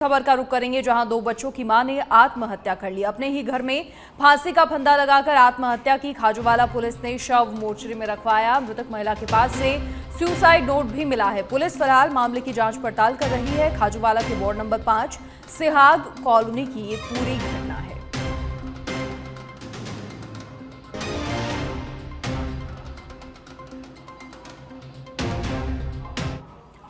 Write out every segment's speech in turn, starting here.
खबर का रुख करेंगे, जहां 2 बच्चों की मां ने आत्महत्या कर ली। अपने ही घर में फांसी का फंदा लगाकर आत्महत्या की। खाजूवाला पुलिस ने शव मोर्चरी में रखवाया। मृतक महिला के पास से सुसाइड नोट भी मिला है। पुलिस फिलहाल मामले की जांच पड़ताल कर रही है। खाजूवाला के वार्ड नंबर 5 सिहाग कॉलोनी की ये पूरी घटना है।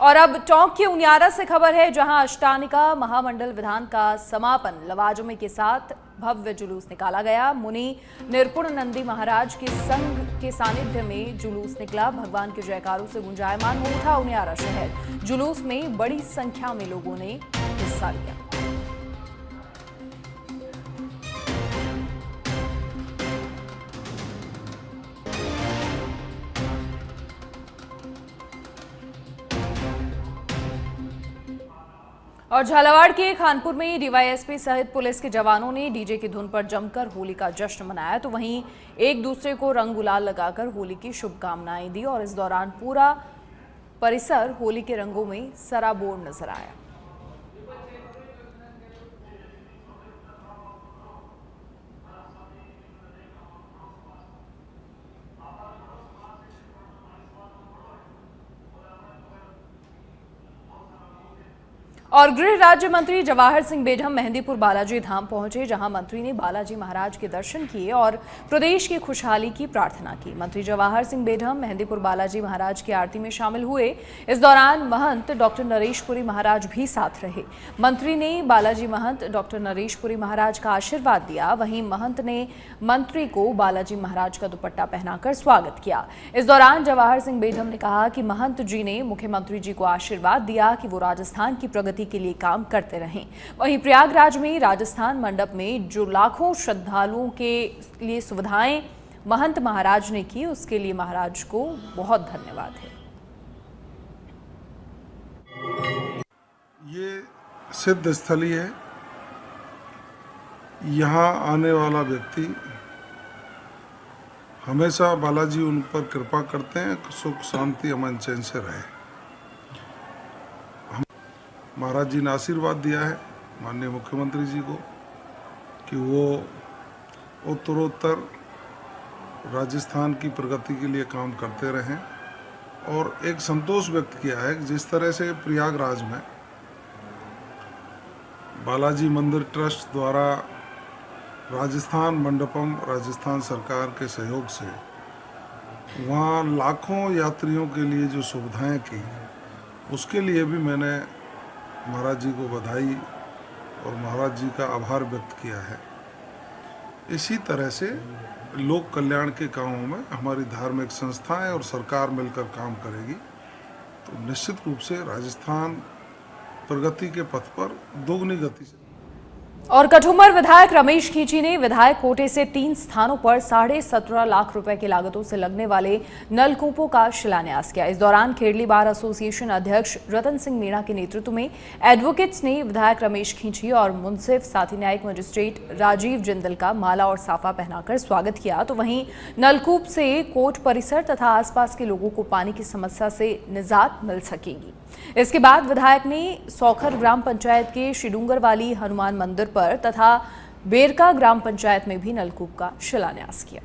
और अब टोंक के उनियारा से खबर है, जहां अष्टानिका महामंडल विधान का समापन लवाजमे के साथ भव्य जुलूस निकाला गया। मुनि निरपुण नंदी महाराज के संघ के सानिध्य में जुलूस निकला। भगवान के जयकारों से गुंजायमान हो उठा उनियारा शहर। जुलूस में बड़ी संख्या में लोगों ने हिस्सा लिया। और झालावाड़ के खानपुर में डीवाईएसपी सहित पुलिस के जवानों ने डीजे की धुन पर जमकर होली का जश्न मनाया, तो वहीं एक दूसरे को रंग गुलाल लगाकर होली की शुभकामनाएं दी। और इस दौरान पूरा परिसर होली के रंगों में सराबोर नजर आया। और गृह राज्य मंत्री जवाहर सिंह बेढम मेहंदीपुर बालाजी धाम पहुंचे, जहां मंत्री ने बालाजी महाराज के दर्शन किए और प्रदेश की खुशहाली की प्रार्थना की। मंत्री जवाहर सिंह बेढम मेहंदीपुर बालाजी महाराज की आरती में शामिल हुए। इस दौरान महंत डॉक्टर नरेशपुरी महाराज भी साथ रहे। मंत्री ने बालाजी महंत डॉक्टर नरेशपुरी महाराज का आशीर्वाद दिया। वहीं महंत ने मंत्री को बालाजी महाराज का दुपट्टा पहनाकर स्वागत किया। इस दौरान जवाहर सिंह बेढम ने कहा कि महंत जी ने मुख्यमंत्री जी को आशीर्वाद दिया कि वो राजस्थान की प्रगति के लिए काम करते रहें। वहीं प्रयागराज में राजस्थान मंडप में जो लाखों श्रद्धालुओं के लिए सुविधाएं महंत महाराज ने की, उसके लिए महाराज को बहुत धन्यवाद है। ये सिद्ध स्थली है। यहाँ आने वाला व्यक्ति हमेशा बालाजी उन पर कृपा करते हैं, सुख शांति अमन चैन से रहे। महाराज जी ने आशीर्वाद दिया है माननीय मुख्यमंत्री जी को कि वो उत्तरोत्तर राजस्थान की प्रगति के लिए काम करते रहें। और एक संतोष व्यक्त किया है कि जिस तरह से प्रयागराज में बालाजी मंदिर ट्रस्ट द्वारा राजस्थान मंडपम राजस्थान सरकार के सहयोग से वहाँ लाखों यात्रियों के लिए जो सुविधाएं की, उसके लिए भी मैंने महाराज जी को बधाई और महाराज जी का आभार व्यक्त किया है। इसी तरह से लोक कल्याण के कामों में हमारी धार्मिक संस्थाएं और सरकार मिलकर काम करेगी तो निश्चित रूप से राजस्थान प्रगति के पथ पर दोगुनी गति से। और कठुमर विधायक रमेश खींची ने विधायक कोटे से 3 स्थानों पर 17.5 लाख रुपए की लागतों से लगने वाले नलकूपों का शिलान्यास किया। इस दौरान खेड़ली बार एसोसिएशन अध्यक्ष रतन सिंह मीणा के नेतृत्व में एडवोकेट्स ने विधायक रमेश खींची और मुंसिफ साथी न्यायिक मजिस्ट्रेट राजीव जिंदल का माला और साफा पहनाकर स्वागत किया। तो वहीं नलकूप से कोर्ट परिसर तथा आसपास के लोगों को पानी की समस्या से निजात मिल सकेगी। इसके बाद विधायक ने सौखर ग्राम पंचायत के शिडूंगर वाली हनुमान मंदिर पर तथा बेरका ग्राम पंचायत में भी नलकूप का शिलान्यास किया।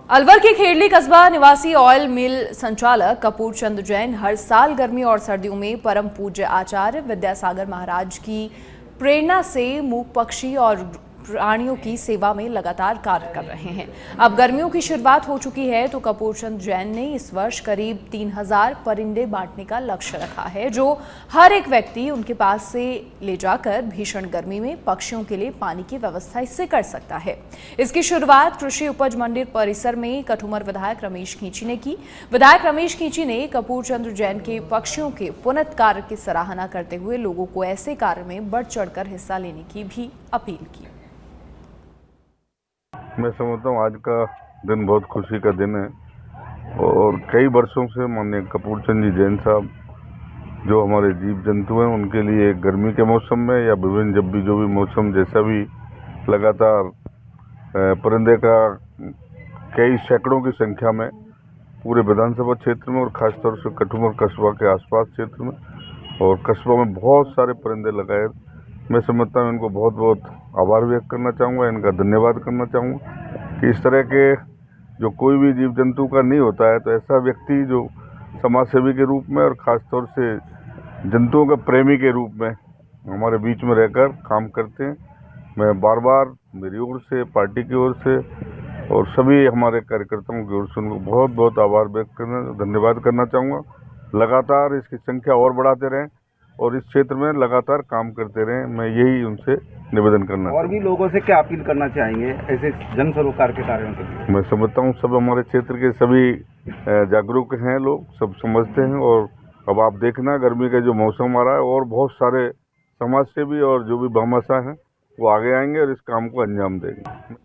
अलवर के खेड़ली कस्बा निवासी ऑयल मिल संचालक कपूर चंद जैन हर साल गर्मी और सर्दियों में परम पूज्य आचार्य विद्यासागर महाराज की प्रेरणा से मूक पक्षी और प्राणियों की सेवा में लगातार कार्य कर रहे हैं। अब गर्मियों की शुरुआत हो चुकी है, तो कपूर चंद जैन ने इस वर्ष करीब 3000 परिंदे बांटने का लक्ष्य रखा है, जो हर एक व्यक्ति उनके पास से ले जाकर भीषण गर्मी में पक्षियों के लिए पानी की व्यवस्था इससे कर सकता है। इसकी शुरुआत कृषि उपज मंडी परिसर में कठुमर विधायक रमेश खींची ने की। विधायक रमेश खींची ने कपूर चंद जैन के पक्षियों के पुनः कार्य की सराहना करते हुए लोगों को ऐसे कार्य में बढ़ चढ़कर हिस्सा लेने की भी अपील की। मैं समझता हूँ आज का दिन बहुत खुशी का दिन है और कई वर्षों से माननीय कपूर चंद जी जैन साहब जो हमारे जीव जंतु हैं उनके लिए गर्मी के मौसम में या विभिन्न जब भी जो भी मौसम जैसा भी लगातार परिंदे का कई सैकड़ों की संख्या में पूरे विधानसभा क्षेत्र में और खासतौर से कठुमर कस्बा के आसपास क्षेत्र में और कस्बा में बहुत सारे परिंदे लगाए। मैं समझता हूँ इनको बहुत बहुत आभार व्यक्त करना चाहूँगा, इनका धन्यवाद करना चाहूँगा कि इस तरह के जो कोई भी जीव जंतु का नहीं होता है तो ऐसा व्यक्ति जो समाज सेवी के रूप में और ख़ासतौर से जंतुओं के प्रेमी के रूप में हमारे बीच में रहकर काम करते हैं। मैं बार बार मेरी ओर से, पार्टी की ओर से और सभी हमारे कार्यकर्ताओं की ओर से उनको बहुत बहुत आभार व्यक्त करना, धन्यवाद करना चाहूँगा। लगातार इसकी संख्या और बढ़ाते रहें और इस क्षेत्र में लगातार काम करते रहें, मैं यही उनसे निवेदन करना। और भी लोगों से क्या अपील करना चाहेंगे ऐसे जन सरोकार के कार्यों के लिए? मैं समझता हूँ सब हमारे क्षेत्र के सभी जागरूक हैं, लोग सब समझते हैं और अब आप देखना गर्मी का जो मौसम आ रहा है और बहुत सारे समाज सेवी और जो भी भामाशाह हैं वो आगे आएंगे और इस काम को अंजाम देंगे।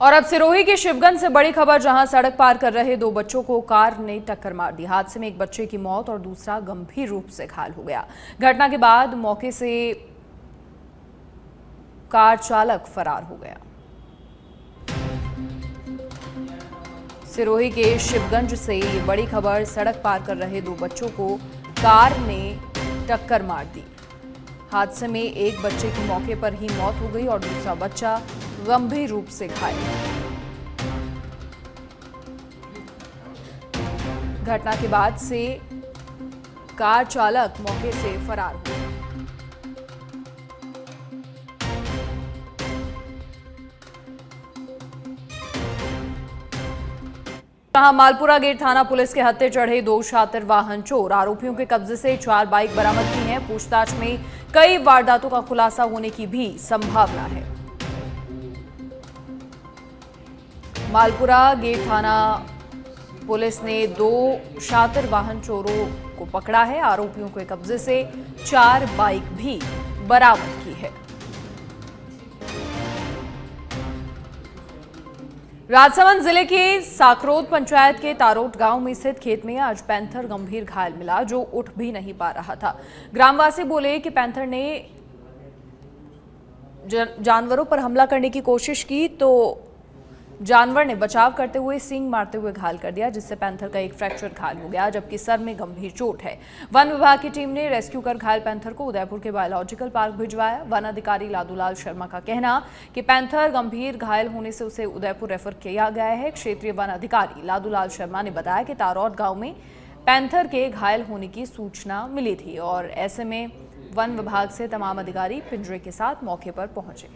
और अब सिरोही के शिवगंज से बड़ी खबर, जहां सड़क पार कर रहे दो बच्चों को कार ने टक्कर मार दी। हादसे में एक बच्चे की मौत और दूसरा गंभीर रूप से घायल हो गया। घटना के बाद मौके से कार चालक फरार हो गया। सिरोही के शिवगंज से ये बड़ी खबर, सड़क पार कर रहे दो बच्चों को कार ने टक्कर मार दी। हादसे में एक बच्चे की मौके पर ही मौत हो गई और दूसरा बच्चा गंभीर रूप से घायल। घटना के बाद से कार चालक मौके से फरार हो गया। जहां मालपुरा गेट थाना पुलिस के हत्थे चढ़े दो शातिर वाहन चोर, आरोपियों के कब्जे से 4 बाइक बरामद की हैं। पूछताछ में कई वारदातों का खुलासा होने की भी संभावना है। मालपुरा गेट थाना पुलिस ने 2 शातिर वाहन चोरों को पकड़ा है। आरोपियों के कब्जे से 4 बाइक भी बरामद की है। राजसमंद जिले के साकरोद पंचायत के तारोट गांव में स्थित खेत में आज पैंथर गंभीर घायल मिला, जो उठ भी नहीं पा रहा था। ग्रामवासी बोले कि पैंथर ने जानवरों पर हमला करने की कोशिश की तो जानवर ने बचाव करते हुए सींग मारते हुए घायल कर दिया, जिससे पैंथर का एक फ्रैक्चर घायल हो गया, जबकि सर में गंभीर चोट है। वन विभाग की टीम ने रेस्क्यू कर घायल पैंथर को उदयपुर के बायोलॉजिकल पार्क भिजवाया। वन अधिकारी लादूलाल शर्मा का कहना कि पैंथर गंभीर घायल होने से उसे उदयपुर रेफर किया गया है। क्षेत्रीय वन अधिकारी लादूलाल शर्मा ने बताया कि तारौट गांव में पैंथर के घायल होने की सूचना मिली थी और ऐसे में वन विभाग से तमाम अधिकारी पिंजरे के साथ मौके पर पहुंचे।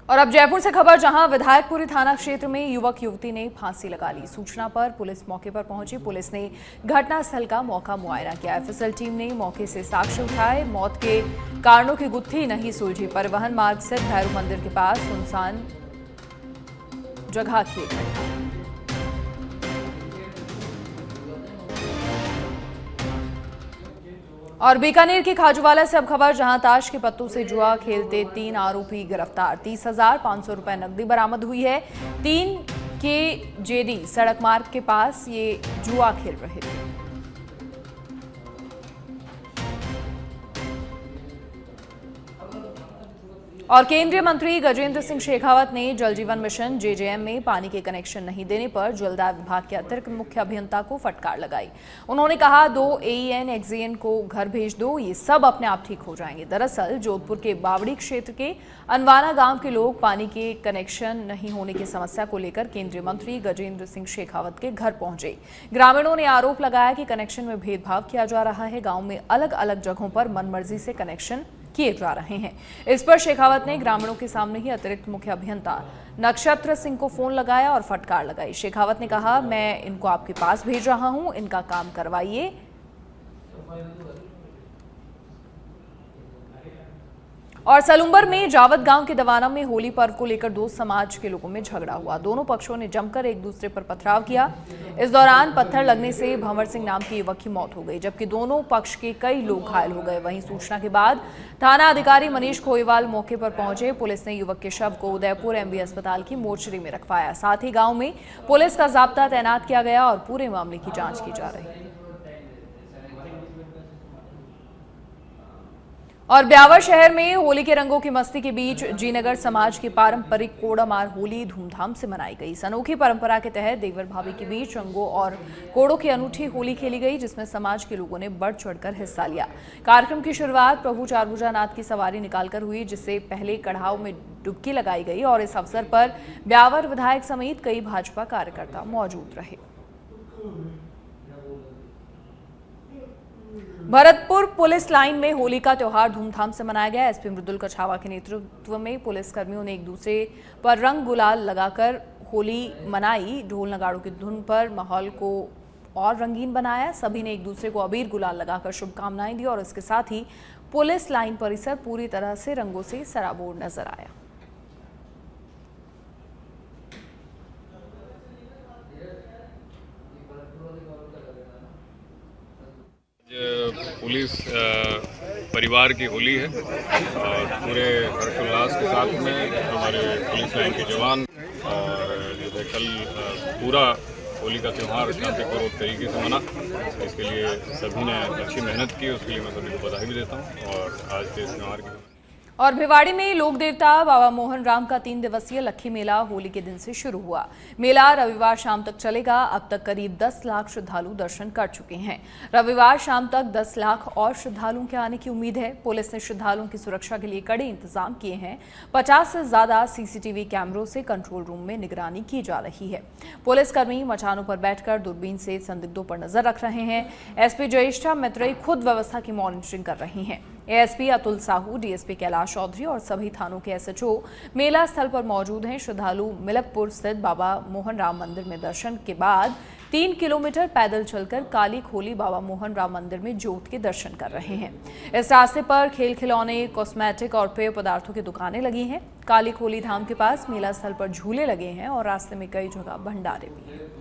और अब जयपुर से खबर, जहां विधायकपुरी थाना क्षेत्र में युवक युवती ने फांसी लगा ली। सूचना पर पुलिस मौके पर पहुंची। पुलिस ने घटनास्थल का मौका मुआयना किया। एफएसएल टीम ने मौके से साक्ष्य उठाए। मौत के कारणों की गुत्थी नहीं सुलझी। परिवहन मार्ग स्थित भैरव मंदिर के पास सुनसान जगह की घटना। और बीकानेर के खाजूवाला से अब खबर, जहां ताश के पत्तों से जुआ खेलते 3 आरोपी गिरफ्तार। 30,500 रुपए नकदी बरामद हुई है। 3 के जेडी सड़क मार्ग के पास ये जुआ खेल रहे थे। और केंद्रीय मंत्री गजेंद्र सिंह शेखावत ने जल जीवन मिशन जेजेएम में पानी के कनेक्शन नहीं देने पर जलदाय विभाग के अतिरिक्त मुख्य अभियंता को फटकार लगाई। उन्होंने कहा 2 एईएन एक्सईएन को घर भेज दो, ये सब अपने आप ठीक हो जाएंगे। दरअसल जोधपुर के बावड़ी क्षेत्र के अनवाना गांव के लोग पानी के कनेक्शन नहीं होने की समस्या को लेकर केंद्रीय मंत्री गजेंद्र सिंह शेखावत के घर पहुंचे। ग्रामीणों ने आरोप लगाया कि कनेक्शन में भेदभाव किया जा रहा है। गाँव में अलग अलग जगहों पर मनमर्जी से कनेक्शन किए जा रहे हैं। इस पर शेखावत ने ग्रामीणों के सामने ही अतिरिक्त मुख्य अभियंता नक्षत्र सिंह को फोन लगाया और फटकार लगाई। शेखावत ने कहा, मैं इनको आपके पास भेज रहा हूं, इनका काम करवाइए। और सलुम्बर में जावद गांव के दवाना में होली पर्व को लेकर 2 समाज के लोगों में झगड़ा हुआ। दोनों पक्षों ने जमकर एक दूसरे पर पथराव किया। इस दौरान पत्थर लगने से भंवर सिंह नाम के युवक की मौत हो गई, जबकि दोनों पक्ष के कई लोग घायल हो गए। वहीं सूचना के बाद थाना अधिकारी मनीष खोईवाल मौके पर पहुंचे। पुलिस ने युवक के शव को उदयपुर एमबी अस्पताल की मोर्चरी में रखवाया। साथ ही गाँव में पुलिस का जाब्ता तैनात किया गया और पूरे मामले की जाँच की जा रही है। और ब्यावर शहर में होली के रंगों की मस्ती के बीच जीनगर समाज की पारंपरिक कोड़ामार होली धूमधाम से मनाई गई। इस अनोखी परंपरा के तहत देवर भाभी के बीच रंगों और कोड़ों की अनूठी होली खेली गई, जिसमें समाज के लोगों ने बढ़ चढ़कर हिस्सा लिया। कार्यक्रम की शुरुआत प्रभु चारभुजानाथ की सवारी निकालकर हुई, जिससे पहले कढ़ाव में डुबकी लगाई गई और इस अवसर पर ब्यावर विधायक समेत कई भाजपा कार्यकर्ता मौजूद रहे। भरतपुर पुलिस लाइन में होली का त्योहार धूमधाम से मनाया गया। एसपी मृदुल कछावा के नेतृत्व में पुलिस कर्मियों ने एक दूसरे पर रंग गुलाल लगाकर होली मनाई। ढोल नगाड़ों की धुन पर माहौल को और रंगीन बनाया। सभी ने एक दूसरे को अबीर गुलाल लगाकर शुभकामनाएं दी और इसके साथ ही पुलिस लाइन परिसर पूरी तरह से रंगों से सराबोर नजर आया। पुलिस परिवार की होली है और पूरे हर्षोल्लास के साथ में हमारे पुलिस लाइन के जवान और जो है कल पूरा होली का त्यौहार शांतिपूर्वक तरीके से मना। इसके लिए सभी ने अच्छी मेहनत की, उसके लिए मैं सभी को बधाई भी देता हूँ। और आज के इस त्यौहार की और भिवाड़ी में लोक देवता बाबा मोहन राम का 3 दिवसीय लक्खी मेला होली के दिन से शुरू हुआ। मेला रविवार शाम तक चलेगा। अब तक करीब 10 लाख श्रद्धालु दर्शन कर चुके हैं। रविवार शाम तक 10 लाख और श्रद्धालुओं के आने की उम्मीद है। पुलिस ने श्रद्धालुओं की सुरक्षा के लिए कड़े इंतजाम किए हैं। 50 से ज्यादा सीसीटीवी कैमरों से कंट्रोल रूम में निगरानी की जा रही है। पुलिसकर्मी मचानों पर बैठकर दूरबीन से संदिग्धों पर नजर रख रहे हैं। एसपी ज्येष्ठा मित्रेई खुद व्यवस्था की मॉनिटरिंग कर रही हैं। एएसपी अतुल साहू, डीएसपी कैलाश चौधरी और सभी थानों के एसएचओ मेला स्थल पर मौजूद हैं। श्रद्धालु मिलकपुर स्थित बाबा मोहन राम मंदिर में दर्शन के बाद 3 किलोमीटर पैदल चलकर काली खोली बाबा मोहन राम मंदिर में ज्योत के दर्शन कर रहे हैं। इस रास्ते पर खेल खिलौने, कॉस्मेटिक और पेय पदार्थों की दुकानें लगी हैं। काली खोली धाम के पास मेला स्थल पर झूले लगे हैं और रास्ते में कई जगह भंडारे भी हैं।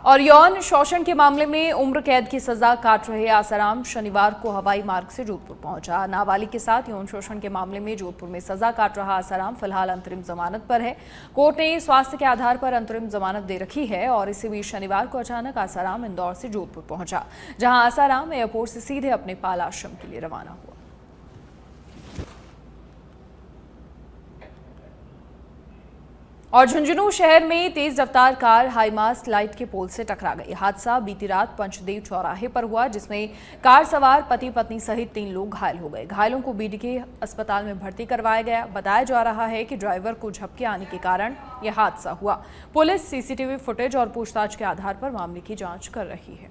और यौन शोषण के मामले में उम्र कैद की सजा काट रहे आसाराम शनिवार को हवाई मार्ग से जोधपुर पहुंचा। नाबालिग के साथ यौन शोषण के मामले में जोधपुर में सजा काट रहा आसाराम फिलहाल अंतरिम जमानत पर है। कोर्ट ने स्वास्थ्य के आधार पर अंतरिम जमानत दे रखी है और इसी बीच शनिवार को अचानक आसाराम इंदौर से जोधपुर पहुंचा, जहां आसाराम एयरपोर्ट से सीधे अपने पाल आश्रम के लिए रवाना हुआ। और झुंझुनू शहर में तेज रफ्तार कार हाईमास्ट लाइट के पोल से टकरा गई। हादसा बीती रात पंचदेव चौराहे पर हुआ, जिसमें कार सवार पति पत्नी सहित 3 लोग घायल हो गए। घायलों को बीडीके अस्पताल में भर्ती करवाया गया। बताया जा रहा है कि ड्राइवर को झपके आने के कारण यह हादसा हुआ। पुलिस सीसीटीवी फुटेज और पूछताछ के आधार पर मामले की जांच कर रही है।